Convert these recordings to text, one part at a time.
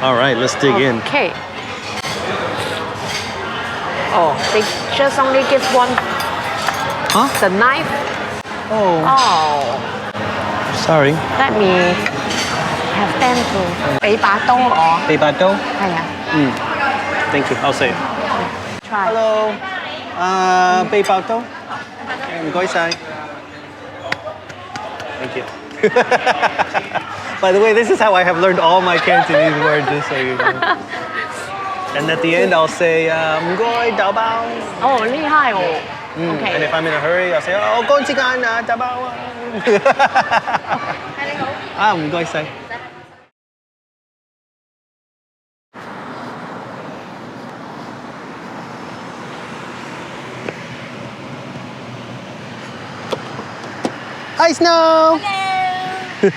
All right, let's dig in. Okay. Oh, they just only give one. Huh? The knife. Oh, Oh, sorry. let me have them to 俾把刀我。 Bebato? 係啊 Thank you. I'll say it. ，try。 Hello. Bebato?唔該晒. Thank you. By the way, this is how I have learned all my Cantonese words, just so you know. And at the end, I'll say, 唔該打包. 哦，厲害哦。 And OK。 if I'm in a hurry, I'll say, 哦，趕時間啊，打包啊。你好。啊，唔該晒。Hi, Snow. 去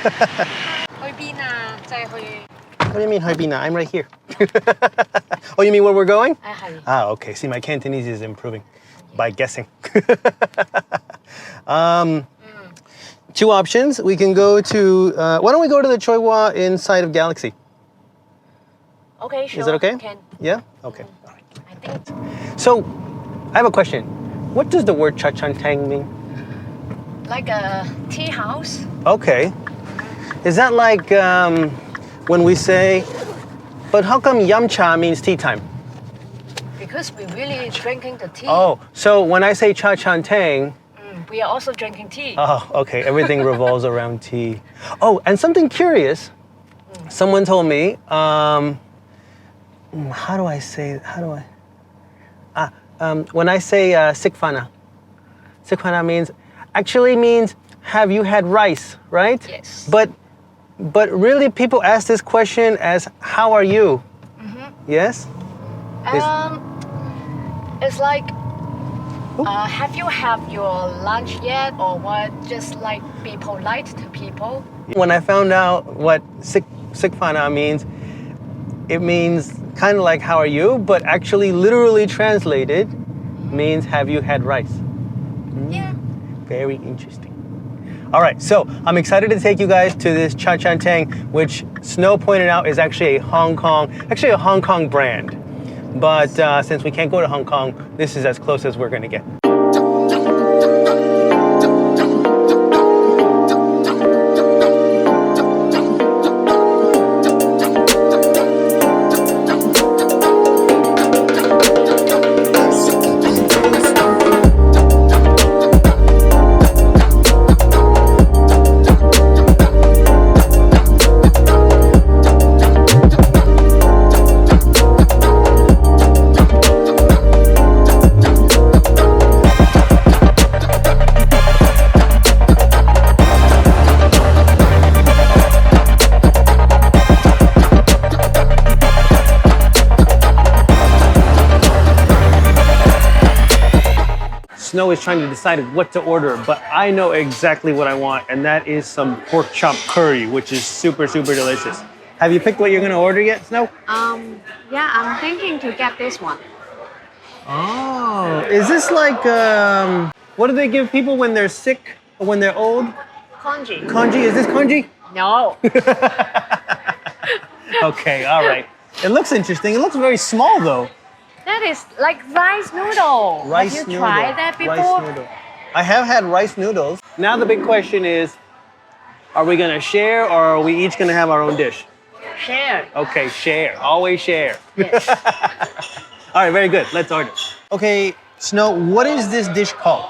邊啊？即係去 What do you mean, Haibina? I'm right here. Oh, you mean where we're going? 係 Ah, okay. See, my Cantonese is improving by guessing. Two options. We can go to, why don't we go to the Choi Hua inside of Galaxy? OK sure. Is that okay? Can. Yeah? Okay. All right. I think So, I have a question. What does the word cha-chan-tang mean? like a tea house. Okay. Is that like when we say, but how come yum-cha means tea time? Because we really drinking the tea. Oh, so when I say cha-chan-tang, We are also drinking tea. oh, okay, everything revolves around tea. Oh, and something curious. Someone told me, how do I say, when I say sikfana actually means, have you had rice, right? Yes. But really people ask this question as, how are you? Yes? It's like, have you had your lunch yet, or what? Just like be polite to people. When I found out what sikfana means, it means kind of like, how are you? But actually, literally translated, means, have you had rice? Yeah. Very interesting. All right, so I'm excited to take you guys to this Cha Chan Tang, which Snow pointed out is actually a Hong Kong brand. But since we can't go to Hong Kong, this is as close as we're gonna get. Snow is trying to decide what to order, but I know exactly what I want, and that is some pork chop curry, which is super, super delicious. Have you picked what you're gonna order yet, Snow? Yeah, I'm thinking to get this one. Oh, is this like, what do they give people when they're sick or when they're old? Congee. Congee, is this congee? No. Okay, all right. It looks interesting. It looks very small though. That is like rice noodle. Rice Have you noodle. tried that before? Rice noodle. I have had rice noodles. Now the big question is, are we gonna share or are we each gonna have our own dish? Share. Okay, share. Always share. Yes. All right, very good. Let's order. Okay, Snow, what is this dish called?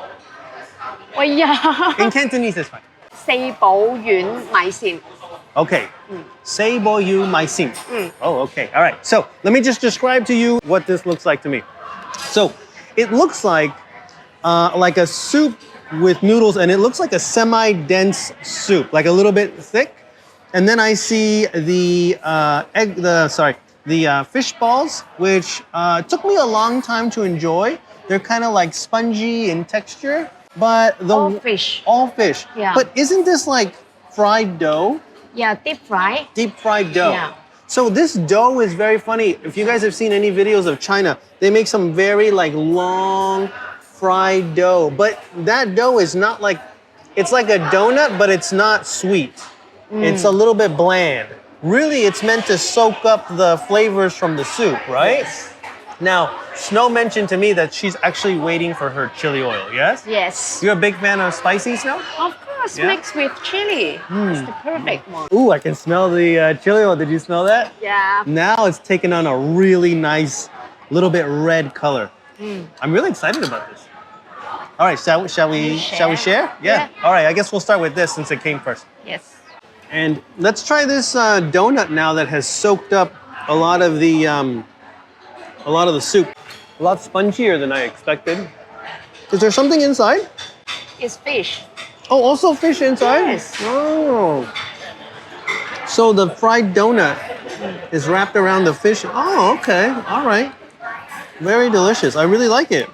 哎呀， In Cantonese, it's fine. 四寶丸米線。 Okay. Seibo yu mai xin. Oh, okay. All right. So let me just describe to you what this looks like to me. So it looks like a soup with noodles, and it looks like a semi-dense soup, like a little bit thick. And then I see the fish balls, which took me a long time to enjoy. They're kind of like spongy in texture, but All fish. All fish. Yeah. But isn't this like fried dough? Yeah, deep fry. Deep fried dough. Yeah. So this dough is very funny. If you guys have seen any videos of China, they make some very like long fried dough. But that dough is not like, it's like a donut, but it's not sweet. It's a little bit bland. really it's meant to soak up the flavors from the soup, right? Yes. Now, Snow mentioned to me that she's actually waiting for her chili oil, yes? Yes. You're a big fan of spicy, Snow? Of course, Yeah? mixed with chili. It's the perfect one. Ooh, I can smell the chili oil. Did you smell that? Yeah. Now it's taken on a really nice, little bit red color. I'm really excited about this. All right, shall we share? Yeah. All right, I guess we'll start with this since it came first. Yes. And let's try this donut now that has soaked up a lot of the soup. A lot spongier than I expected. Is there something inside? It's fish. Oh, also fish inside? Yes. Oh. So the fried donut is wrapped around the fish. Oh, okay. All right. Very delicious. I really like it.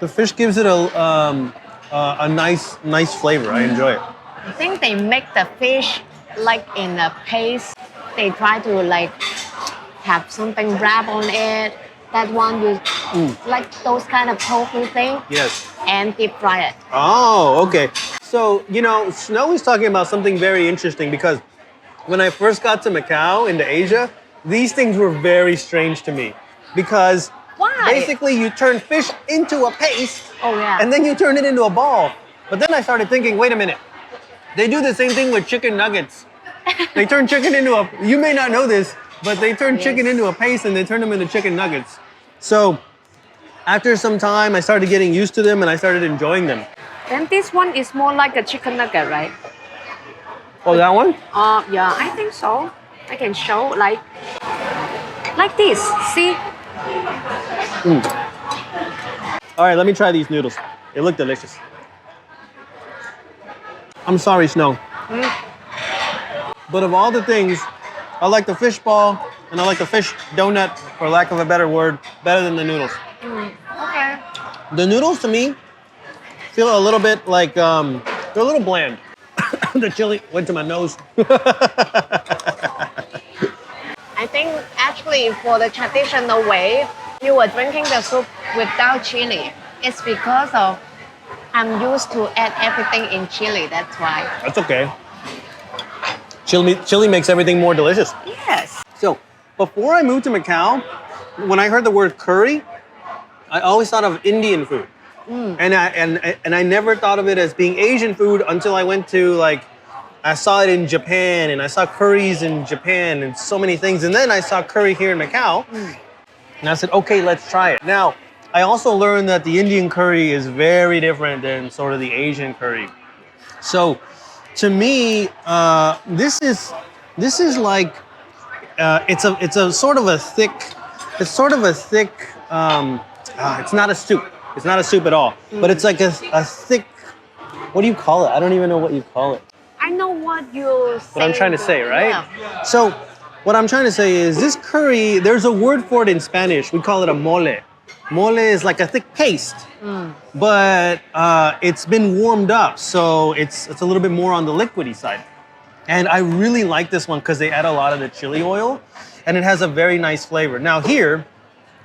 The fish gives it a nice flavor. I enjoy it. I think they make the fish like in a paste. They try to like have something wrap on it. That one you like those kind of tofu thing Yes. and deep fry it. Oh, okay. So, you know, Snow is talking about something very interesting because when I first got to Macau into Asia, these things were very strange to me because Why? basically you turn fish into a paste Oh yeah. and then you turn it into a ball. But then I started thinking, wait a minute. They do the same thing with chicken nuggets. They turn chicken into you may not know this, but they turn chicken into a paste and they turn them into chicken nuggets. So after some time, I started getting used to them and I started enjoying them. Then this one is more like a chicken nugget, right? Oh, that one? Yeah, I think so. I can show like this. See? All right, let me try these noodles. They look delicious. I'm sorry, Snow. But of all the things, I like the fish ball and I like the fish donut, for lack of a better word, better than the noodles. Okay. The noodles to me feel a little bit like they're a little bland. The chili went to my nose. I think actually for the traditional way, you were drinking the soup without chili. It's because of I'm used to add everything in chili, that's why. That's okay. Chili makes everything more delicious. Yes. So before I moved to Macau, when I heard the word curry, I always thought of Indian food. And I never thought of it as being Asian food until I went to I saw it in Japan and I saw curries in Japan and so many things. And then I saw curry here in Macau. And I said, okay, let's try it. Now, I also learned that the Indian curry is very different than sort of the Asian curry. So to me, this is like, it's a sort of a thick, it's not a soup. It's not a soup at all, but it's like a thick, what do you call it? I don't even know what you call it. I know what you say. What I'm trying to say, right? Yeah. So what I'm trying to say is this curry, there's a word for it in Spanish. We call it a mole. Mole is like a thick paste, but it's been warmed up, so it's a little bit more on the liquidy side. And I really like this one because they add a lot of the chili oil, and it has a very nice flavor. Now here,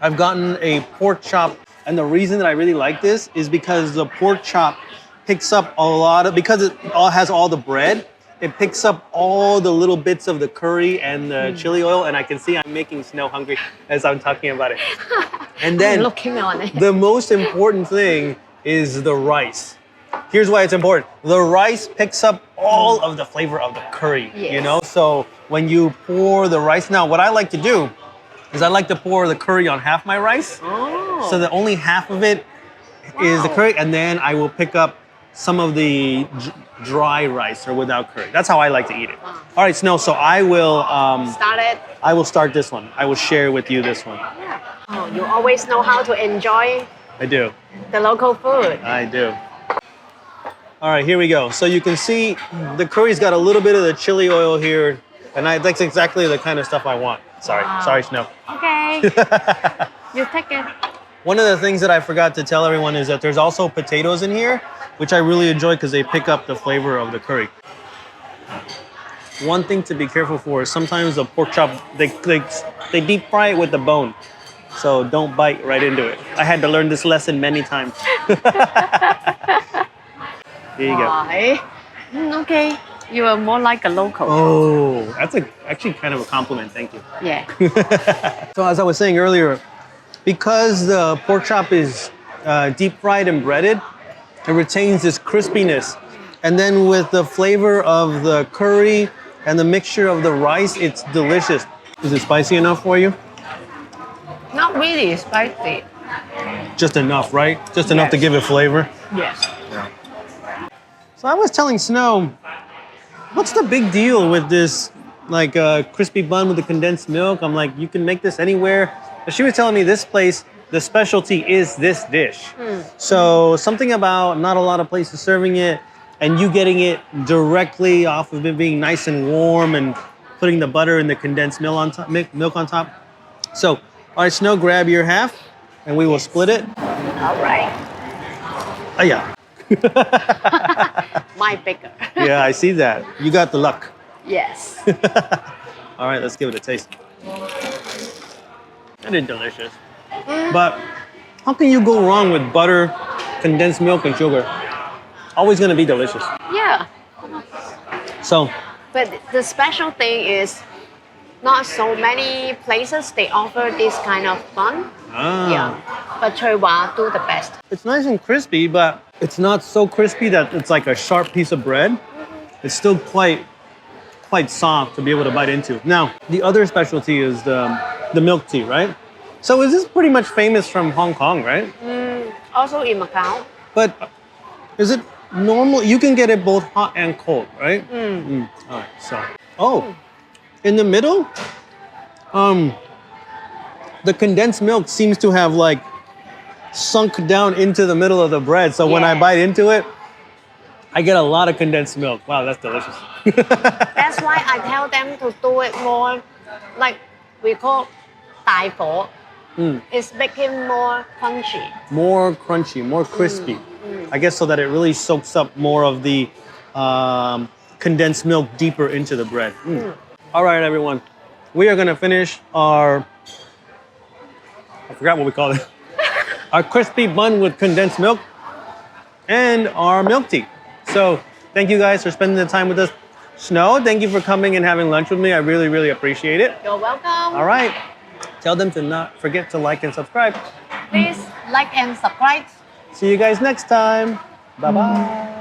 I've gotten a pork chop, and the reason that I really like this is because the pork chop picks up a lot of, because it all has all the bread, it picks up all the little bits of the curry and the chili oil, and I can see I'm making Snow hungry as I'm talking about it. And then I'm looking on it. the most important thing is the rice. Here's why it's important. The rice picks up all of the flavor of the curry, you Yes. know? So when you pour the rice, now what I like to do is I like to pour the curry on half my rice, Oh. so that only half of it is the Wow. curry, and then I will pick up some of the dry rice or without curry. That's how I like to eat it. All right, Snow, so I will start this one. I will share with you this one. Yeah. Oh, you always know how to enjoy I do. the local food. I do. All right, here we go. So you can see the curry's got a little bit of the chili oil here, and that's exactly the kind of stuff I want. Sorry, Snow. Okay. You take it. One of the things that I forgot to tell everyone is that there's also potatoes in here, which I really enjoy because they pick up the flavor of the curry. One thing to be careful for is sometimes the pork chop, they deep fry it with the bone. So don't bite right into it. I had to learn this lesson many times. Here you go. Right. Okay. You are more like a local. Oh, that's actually kind of a compliment. Thank you. Yeah. So as I was saying earlier, because the pork chop is deep fried and breaded, it retains this crispiness. And then with the flavor of the curry and the mixture of the rice, it's delicious. Is it spicy enough for you? Not really spicy. Just enough, right? Just enough to Yes. give it flavor. Yes. So I was telling Snow, what's the big deal with this like crispy bun with the condensed milk? I'm like, you can make this anywhere. But she was telling me this place, the specialty is this dish. So something about not a lot of places serving it and you getting it directly off of it being nice and warm and putting the butter and the condensed milk on top. So, all right, Snow, grab your half and we will split it. All right. Oh, yeah. My bigger. Yeah, I see that. You got the luck. Yes. All right, let's give it a taste. That is delicious. But how can you go wrong with butter, condensed milk, and sugar? Always gonna be delicious. Yeah. So, But the special thing is not so many places they offer this kind of bun. Yeah. But Choi Hua do the best. It's nice and crispy, but it's not so crispy that it's like a sharp piece of bread. It's still quite soft to be able to bite into. Now, the other specialty is the milk tea, right? So is this pretty much famous from Hong Kong, right? Also in Macau. But is it normal? You can get it both hot and cold, right? All right, so, in the middle, the condensed milk seems to have like sunk down into the middle of the bread. So when I Yes. bite into it, I get a lot of condensed milk. Wow, that's delicious. That's why I tell them to do it more like we call Dai Pho. It's making more crunchy. More crunchy, more crispy. I guess so that it really soaks up more of the condensed milk deeper into the bread. All right, everyone. We are gonna finish our, I forgot what we call it. Our crispy bun with condensed milk and our milk tea. So thank you guys for spending the time with us. Snow, thank you for coming and having lunch with me. I really, really appreciate it. You're welcome. All right. Tell them to not forget to like and subscribe. Please like and subscribe. See you guys next time. Bye-bye.